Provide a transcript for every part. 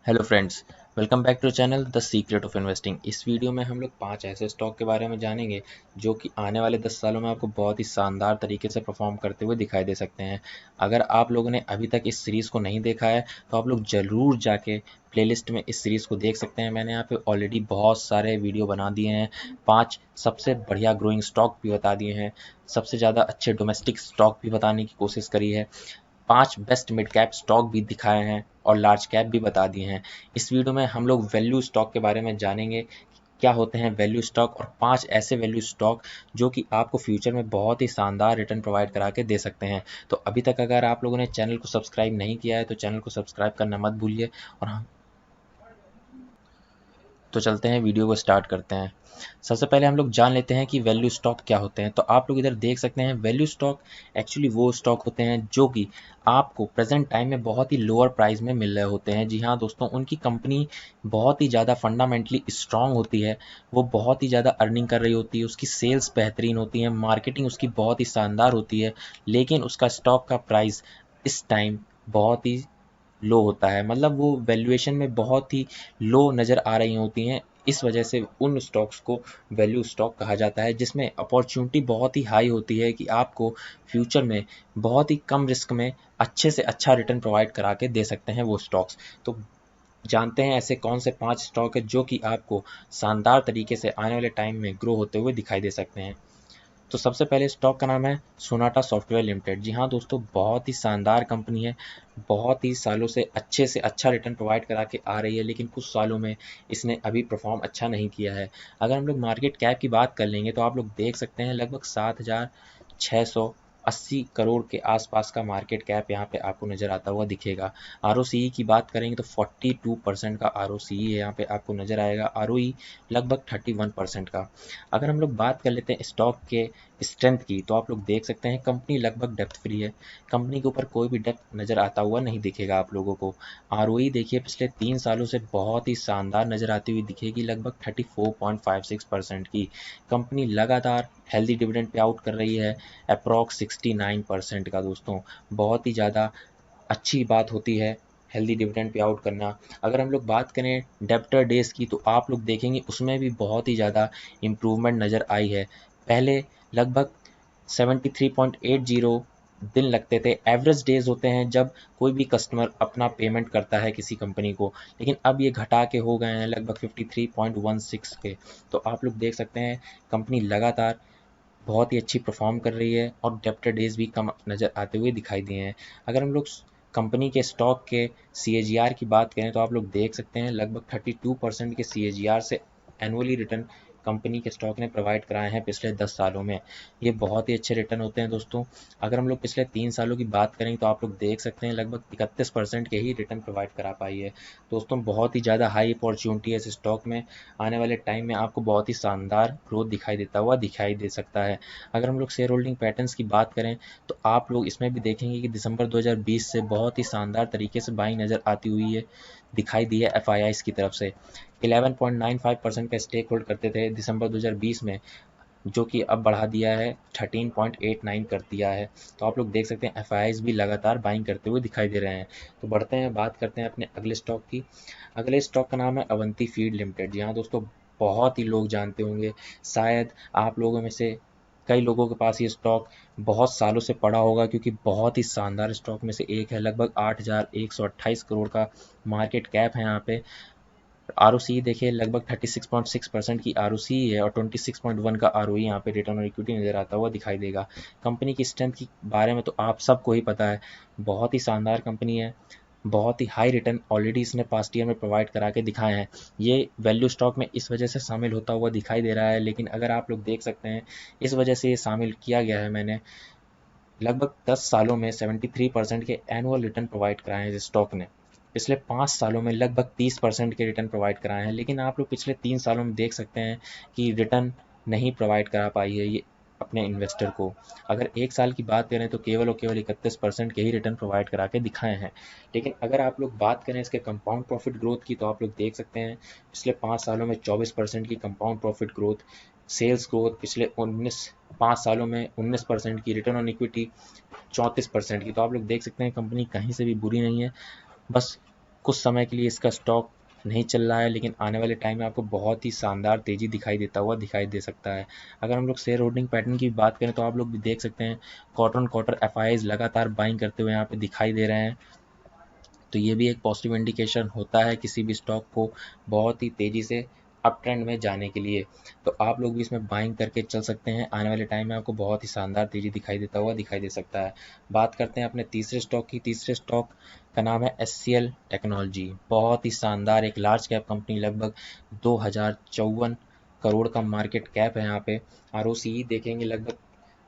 Hello friends, welcome back to channel the secret of investing. इस video में हम लोग 5 ऐसे स्टॉक के बारे में जानेंगे जो कि आने वाले 10 सालों में आपको बहुत ही शानदार तरीके से परफॉर्म करते हुए दिखाई दे सकते हैं। अगर आप लोगों ने अभी तक इस सीरीज़ को नहीं देखा है तो आप लोग ज़रूर जाके प्लेलिस्ट में इस सीरीज़ को देख सकते हैं। मैंने यहाँ पे ऑलरेडी बहुत सारे वीडियो बना दिए हैं, 5 सबसे बढ़िया ग्रोइंग स्टॉक भी बता दिए हैं, सबसे ज़्यादा अच्छे डोमेस्टिक स्टॉक भी बताने की कोशिश करी है, 5 बेस्ट मिड कैप स्टॉक भी दिखाए हैं और लार्ज कैप भी बता दिए हैं। इस वीडियो में हम लोग वैल्यू स्टॉक के बारे में जानेंगे, क्या होते हैं वैल्यू स्टॉक और 5 ऐसे वैल्यू स्टॉक जो कि आपको फ्यूचर में बहुत ही शानदार रिटर्न प्रोवाइड करा के दे सकते हैं। तो अभी तक अगर आप लोगों ने चैनल को सब्सक्राइब नहीं किया है तो चैनल को सब्सक्राइब करना मत भूलिए। और हाँ, तो चलते हैं वीडियो को स्टार्ट करते हैं। सबसे पहले हम लोग जान लेते हैं कि वैल्यू स्टॉक क्या होते हैं। तो आप लोग इधर देख सकते हैं, वैल्यू स्टॉक एक्चुअली वो स्टॉक होते हैं जो कि आपको प्रेजेंट टाइम में बहुत ही लोअर प्राइस में मिल रहे होते हैं। जी हाँ दोस्तों, उनकी कंपनी बहुत ही ज़्यादा फंडामेंटली स्ट्रांग होती है, वो बहुत ही ज़्यादा अर्निंग कर रही होती है, उसकी सेल्स बेहतरीन होती है, मार्केटिंग उसकी बहुत ही शानदार होती है, लेकिन उसका स्टॉक का प्राइस इस टाइम बहुत ही लो होता है। मतलब वो वैल्यूएशन में बहुत ही लो नज़र आ रही होती हैं। इस वजह से उन स्टॉक्स को वैल्यू स्टॉक कहा जाता है, जिसमें अपॉर्चुनिटी बहुत ही हाई होती है कि आपको फ्यूचर में बहुत ही कम रिस्क में अच्छे से अच्छा रिटर्न प्रोवाइड करा के दे सकते हैं वो स्टॉक्स। तो जानते हैं ऐसे कौन से 5 स्टॉक है जो कि आपको शानदार तरीके से आने वाले टाइम में ग्रो होते हुए दिखाई दे सकते हैं। तो सबसे पहले स्टॉक का नाम है सोनाटा सॉफ्टवेयर लिमिटेड। जी हाँ दोस्तों, बहुत ही शानदार कंपनी है, बहुत ही सालों से अच्छा रिटर्न प्रोवाइड करा के आ रही है, लेकिन कुछ सालों में इसने अभी परफॉर्म अच्छा नहीं किया है। अगर हम लोग मार्केट कैप की बात कर लेंगे तो आप लोग देख सकते हैं लगभग 7,680 करोड़ के आसपास का मार्केट कैप यहाँ पे आपको नज़र आता हुआ दिखेगा। आर की बात करेंगे तो 42% का आर यहाँ पे आपको नज़र आएगा, आर लगभग 31% का। अगर हम लोग बात कर लेते हैं स्टॉक के स्ट्रेंथ की तो आप लोग देख सकते हैं कंपनी लगभग डेप्थ फ्री है, कंपनी के ऊपर कोई भी डेप्थ नज़र आता हुआ नहीं दिखेगा आप लोगों को। आरओई देखिए पिछले 3 सालों से बहुत ही शानदार नज़र आती हुई दिखेगी, लगभग 34.56% की। कंपनी लगातार हेल्दी डिविडेंड पे आउट कर रही है, अप्रॉक्स 69% का। दोस्तों बहुत ही ज़्यादा अच्छी बात होती है हेल्दी डिविडेंड पे आउट करना। अगर हम लोग बात करें डेब्टर डेज़ की तो आप लोग देखेंगे उसमें भी बहुत ही ज़्यादा इम्प्रूवमेंट नज़र आई है। पहले लगभग 73.80 दिन लगते थे, एवरेज डेज होते हैं जब कोई भी कस्टमर अपना पेमेंट करता है किसी कंपनी को, लेकिन अब ये घटा के हो गए हैं लगभग 53.16 के। तो आप लोग देख सकते हैं कंपनी लगातार बहुत ही अच्छी परफॉर्म कर रही है और डेब्टर डेज भी कम नज़र आते हुए दिखाई दिए हैं। अगर हम लोग कंपनी के स्टॉक के CAGR की बात करें तो आप लोग देख सकते हैं लगभग 32% के CAGR से एनुअली रिटर्न कंपनी के स्टॉक ने प्रोवाइड कराए हैं पिछले 10 सालों में। ये बहुत ही अच्छे रिटर्न होते हैं दोस्तों। अगर हम लोग पिछले 3 सालों की बात करें तो आप लोग देख सकते हैं लगभग 31% के ही रिटर्न प्रोवाइड करा पाई है। दोस्तों बहुत ही ज़्यादा हाई अपॉर्चुनिटी है इस स्टॉक में, आने वाले टाइम में आपको बहुत ही शानदार ग्रोथ दिखाई देता हुआ दिखाई दे सकता है। अगर हम लोग शेयर होल्डिंग पैटर्न्स की बात करें तो आप लोग इसमें भी देखेंगे कि दिसंबर 2020 से बहुत ही शानदार तरीके से बाइंग नज़र आती हुई है दिखाई दी है एफ की तरफ से। 11.95% का स्टेक होल्ड करते थे दिसंबर 2020 में, जो कि अब बढ़ा दिया है 13.89 कर दिया है। तो आप लोग देख सकते हैं एफ भी लगातार बाइंग करते हुए दिखाई दे रहे हैं। तो बढ़ते हैं, बात करते हैं अपने अगले स्टॉक की। अगले स्टॉक का नाम है अवंती फीड लिमिटेड। जी हाँ दोस्तों, बहुत ही लोग जानते होंगे, शायद आप लोगों में से कई लोगों के पास ये स्टॉक बहुत सालों से पड़ा होगा, क्योंकि बहुत ही शानदार स्टॉक में से एक है। लगभग 8,128 करोड़ का मार्केट कैप है यहाँ पे। आर देखिए लगभग 36.6% की आर है और 26.1 का आर यहाँ पे रिटर्न ऑन इक्विटी नज़र आता हुआ दिखाई देगा। कंपनी की स्ट्रेंथ के बारे में तो आप सबको ही पता है, बहुत ही शानदार कंपनी है, बहुत ही हाई रिटर्न ऑलरेडी इसने पास्ट ईयर में प्रोवाइड करा के दिखाए हैं। ये वैल्यू स्टॉक में इस वजह से शामिल होता हुआ दिखाई दे रहा है, लेकिन अगर आप लोग देख सकते हैं इस वजह से ये शामिल किया गया है। मैंने लगभग 10 सालों में 73% के एनुअल रिटर्न प्रोवाइड कराए हैं इस स्टॉक ने। पिछले 5 सालों में लगभग 30% के रिटर्न प्रोवाइड कराए हैं, लेकिन आप लोग पिछले 3 सालों में देख सकते हैं कि रिटर्न नहीं प्रोवाइड करा पाई है ये अपने इन्वेस्टर को। अगर 1 साल की बात करें तो केवल और केवल 31% के ही रिटर्न प्रोवाइड करा के दिखाए हैं। लेकिन अगर आप लोग बात करें इसके कंपाउंड प्रॉफिट ग्रोथ की तो आप लोग देख सकते हैं पिछले 5 सालों में 24% की compound profit growth, sales growth पिछले 5 सालों में 19% की, रिटर्न ऑन इक्विटी 34% की। तो आप लोग देख सकते हैं कंपनी कहीं से भी बुरी नहीं है, बस कुछ समय के लिए इसका स्टॉक नहीं चल रहा है, लेकिन आने वाले टाइम में आपको बहुत ही शानदार तेज़ी दिखाई देता हुआ दिखाई दे सकता है। अगर हम लोग शेयर होल्डिंग पैटर्न की बात करें तो आप लोग भी देख सकते हैं क्वार्टर ऑन क्वार्टर एफआईआईज लगातार बाइंग करते हुए यहाँ पे दिखाई दे रहे हैं। तो ये भी एक पॉजिटिव इंडिकेशन होता है किसी भी स्टॉक को बहुत ही तेज़ी से अप ट्रेंड में जाने के लिए। तो आप लोग भी इसमें बाइंग करके चल सकते हैं, आने वाले टाइम में आपको बहुत ही शानदार तेज़ी दिखाई देता हुआ दिखाई दे सकता है। बात करते हैं अपने तीसरे स्टॉक की। तीसरे स्टॉक का नाम है एचसीएल टेक्नोलॉजी। बहुत ही शानदार एक लार्ज कैप कंपनी, लगभग 2054 करोड़ का मार्केट कैप है। यहाँ पे आरओसी देखेंगे लगभग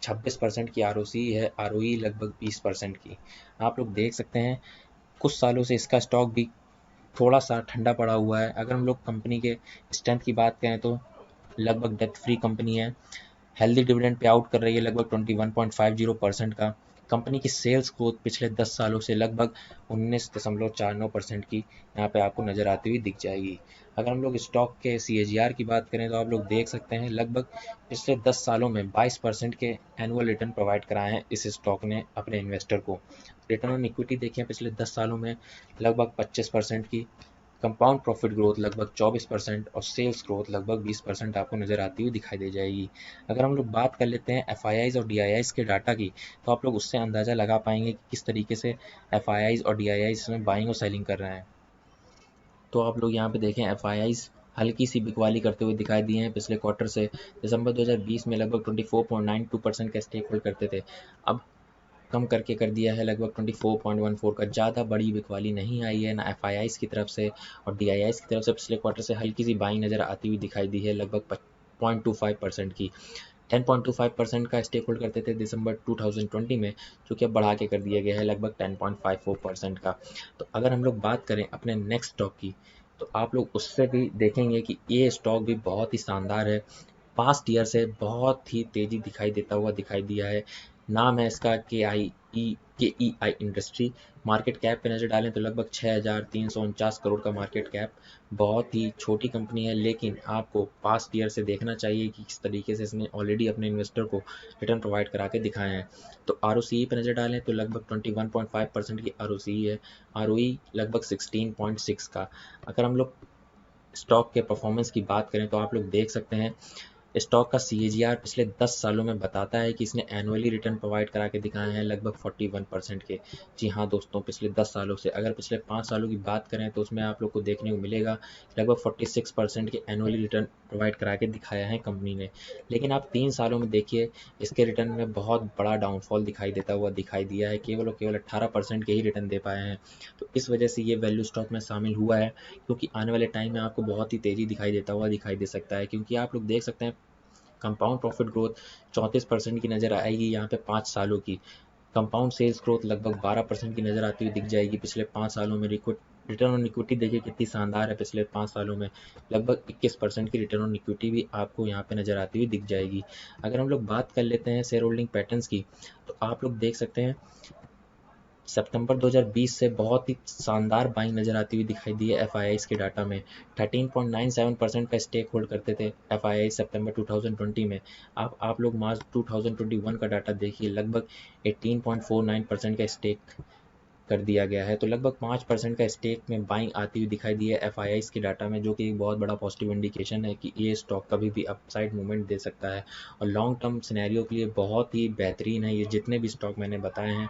26% की आरओसी है, आरओई लगभग 20% की। आप लोग देख सकते हैं कुछ सालों से इसका स्टॉक भी थोड़ा सा ठंडा पड़ा हुआ है। अगर हम लोग कंपनी के स्ट्रेंथ की बात करें तो लगभग डेट फ्री कंपनी है, हेल्दी डिविडेंड पे आउट कर रही है लगभग 21.50% का। कंपनी की सेल्स ग्रोथ पिछले 10 सालों से लगभग 19.49% की यहाँ पे आपको नज़र आती हुई दिख जाएगी। अगर हम लोग स्टॉक के सीएजीआर की बात करें तो आप लोग देख सकते हैं लगभग पिछले 10 सालों में 22% के एनुअल रिटर्न प्रोवाइड कराए हैं इस स्टॉक ने अपने इन्वेस्टर को। रिटर्न ऑन इक्विटी देखें पिछले 10 सालों में लगभग 25% की, कंपाउंड प्रॉफिट ग्रोथ लगभग 24% और सेल्स ग्रोथ लगभग 20% आपको नज़र आती हुई दिखाई दे जाएगी। अगर हम लोग बात कर लेते हैं एफआईआईज और डीआईआईज के डाटा की, तो आप लोग उससे अंदाज़ा लगा पाएंगे कि किस तरीके से एफआईआईज और डीआईआईज इसमें बाइंग और सेलिंग कर रहे हैं। तो आप लोग यहाँ पे देखें एफआईआईज हल्की सी बिकवाली करते हुए दिखाई दिए हैं पिछले क्वार्टर से। दिसंबर 2020 में लगभग 24.92% का स्टेक होल्ड करते थे, अब कम करके कर दिया है लगभग 24.14 का। ज़्यादा बड़ी बिकवाली नहीं आई है ना एफआईआईज की तरफ से और डीआईआईज की तरफ से। पिछले क्वार्टर से हल्की सी बाइंग नज़र आती हुई दिखाई दी है लगभग 0.25% की। 10.25% का स्टेक होल्ड करते थे दिसंबर 2020 में, जो कि अब बढ़ा के कर दिया गया है लगभग 10.54% का। तो अगर हम लोग बात करें अपने नेक्स्ट स्टॉक की, तो आप लोग उससे भी देखेंगे कि ये स्टॉक भी बहुत ही शानदार है। पास्ट ईयर से बहुत ही तेज़ी दिखाई देता हुआ दिखाई दिया है। नाम है इसका के ई आई इंडस्ट्री। मार्केट कैप पे नज़र डालें तो लगभग 6,349 करोड़ का मार्केट कैप। बहुत ही छोटी कंपनी है, लेकिन आपको पास्ट ईयर से देखना चाहिए कि किस तरीके से इसने ऑलरेडी अपने इन्वेस्टर को रिटर्न प्रोवाइड करा के दिखाए हैं। तो आरओसी पे नज़र डालें तो लगभग 21.5% की आरओसी है, आरओई लगभग 16.6 का। अगर हम लोग स्टॉक के परफॉर्मेंस की बात करें तो आप लोग देख सकते हैं स्टॉक का सीएजीआर पिछले 10 सालों में बताता है कि इसने एनुअली रिटर्न प्रोवाइड करा के दिखाए हैं लगभग 41% के। जी हाँ दोस्तों, पिछले 10 सालों से। अगर पिछले 5 सालों की बात करें तो उसमें आप लोग को देखने को मिलेगा लगभग 46% के एनुअली रिटर्न प्रोवाइड करा के दिखाया है कंपनी ने। लेकिन आप 3 सालों में देखिए इसके रिटर्न में बहुत बड़ा डाउनफॉल दिखाई देता हुआ दिखाई दिया है, केवल और केवल 18% के ही रिटर्न दे पाए हैं। तो इस वजह से ये वैल्यू स्टॉक में शामिल हुआ है, क्योंकि आने वाले टाइम में आपको बहुत ही तेज़ी दिखाई देता हुआ दिखाई दे सकता है। क्योंकि आप लोग देख सकते हैं कंपाउंड प्रॉफिट ग्रोथ 34% की नज़र आएगी यहाँ पे 5 सालों की। कंपाउंड सेल्स ग्रोथ लगभग 12% की नज़र आती हुई दिख जाएगी पिछले 5 सालों में। रिटर्न ऑन इक्विटी देखिए कितनी शानदार है पिछले 5 सालों में, लगभग 21% की रिटर्न ऑन इक्विटी भी आपको यहाँ पे नज़र आती हुई दिख जाएगी। अगर हम लोग बात कर लेते हैं शेयर होल्डिंग पैटर्न्स की, तो आप लोग देख सकते हैं सितंबर 2020 से बहुत ही शानदार बाइंग नज़र आती हुई दिखाई दी है एफआईआईज के डाटा में। 13.97% का स्टेक होल्ड करते थे एफआईआई सितंबर 2020 में। अब आप लोग मार्च 2021 का डाटा देखिए, लगभग 18.49% का स्टेक कर दिया गया है। तो लगभग 5% का स्टेक में बाइंग आती हुई दिखाई दी है एफआईआईज के डाटा में, जो कि एक बहुत बड़ा पॉजिटिव इंडिकेशन है कि ये स्टॉक कभी भी अपसाइड मूवमेंट दे सकता है और लॉन्ग टर्म सिनेरियो के लिए बहुत ही बेहतरीन है। ये जितने भी स्टॉक मैंने बताए हैं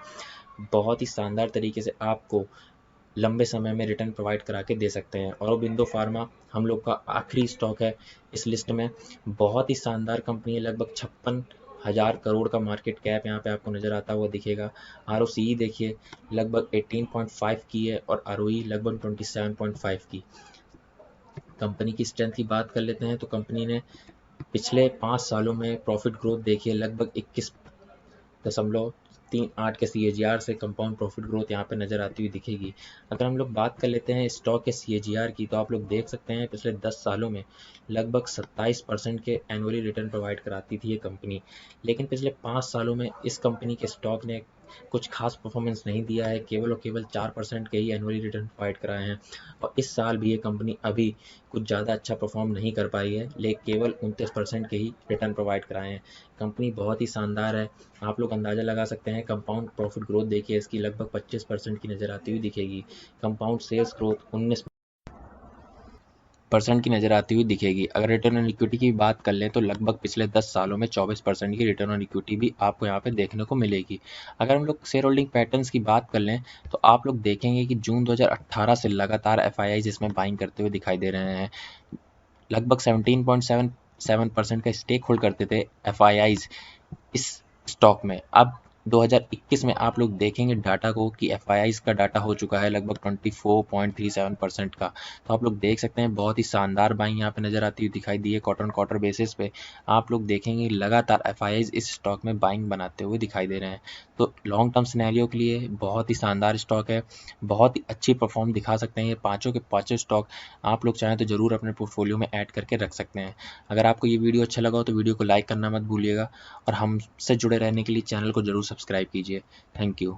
बहुत ही शानदार तरीके से आपको लंबे समय में रिटर्न प्रोवाइड करा के दे सकते हैं। औरोबिंदो फार्मा हम लोग का आखिरी स्टॉक है इस लिस्ट में। बहुत ही शानदार कंपनी है, लगभग 56,000 करोड़ का मार्केट कैप यहाँ पे आपको नज़र आता हुआ दिखेगा। आरओसी देखिए लगभग 18.5 की है और आरओई लगभग 27.5 की। कंपनी की स्ट्रेंथ की बात कर लेते हैं तो कंपनी ने पिछले 5 सालों में प्रॉफिट ग्रोथ देखिए लगभग 21.38 के सीएजीआर से कंपाउंड प्रॉफिट ग्रोथ यहाँ पे नज़र आती हुई दिखेगी। अगर हम लोग बात कर लेते हैं स्टॉक के सीएजीआर की, तो आप लोग देख सकते हैं पिछले 10 सालों में लगभग 27% के एनुअली रिटर्न प्रोवाइड कराती थी ये कंपनी। लेकिन पिछले 5 सालों में इस कंपनी के स्टॉक ने कुछ खास परफॉर्मेंस नहीं दिया है, केवल और केवल 4% के ही एनुअली रिटर्न प्रोवाइड कराए हैं। और इस साल भी ये कंपनी अभी कुछ ज़्यादा अच्छा परफॉर्म नहीं कर पाई है, लेकिन केवल 29% के ही रिटर्न प्रोवाइड कराए हैं। कंपनी बहुत ही शानदार है, आप लोग अंदाज़ा लगा सकते हैं। कंपाउंड प्रॉफिट ग्रोथ देखिए इसकी लगभग 25% की नज़र आती हुई दिखेगी। कंपाउंड सेल्स ग्रोथ 19% की नज़र आती हुई दिखेगी। अगर रिटर्न ऑन इक्विटी की बात कर लें तो लगभग पिछले 10 सालों में 24% की रिटर्न ऑन इक्विटी भी आपको यहाँ पे देखने को मिलेगी। अगर हम लोग शेयर होल्डिंग पैटर्न्स की बात कर लें तो आप लोग देखेंगे कि जून 2018 से लगातार एफआईआईज इसमें बाइंग करते हुए दिखाई दे रहे हैं। लगभग 17.77% का स्टेक होल्ड करते थे एफआईआईज इस स्टॉक में। अब 2021 में आप लोग देखेंगे डाटा को कि एफआईआईज का डाटा हो चुका है लगभग 24.37% का। तो आप लोग देख सकते हैं बहुत ही शानदार बाइंग यहाँ पे नज़र आती हुई दिखाई दी है। क्वार्टर ऑन क्वार्टर बेसिस पे आप लोग देखेंगे लगातार एफआईआईज इस स्टॉक में बाइंग बनाते हुए दिखाई दे रहे हैं। तो लॉन्ग टर्म सिनेरियो के लिए बहुत ही शानदार स्टॉक है, बहुत ही अच्छी परफॉर्म दिखा सकते हैं ये पाँचों के पाँचों स्टॉक। आप लोग चाहें तो ज़रूर अपने पोर्टफोलियो में ऐड करके रख सकते हैं। अगर आपको ये वीडियो अच्छा लगा हो तो वीडियो को लाइक करना मत भूलिएगा और हमसे जुड़े रहने के लिए चैनल को ज़रूर सब्सक्राइब कीजिए। Thank you.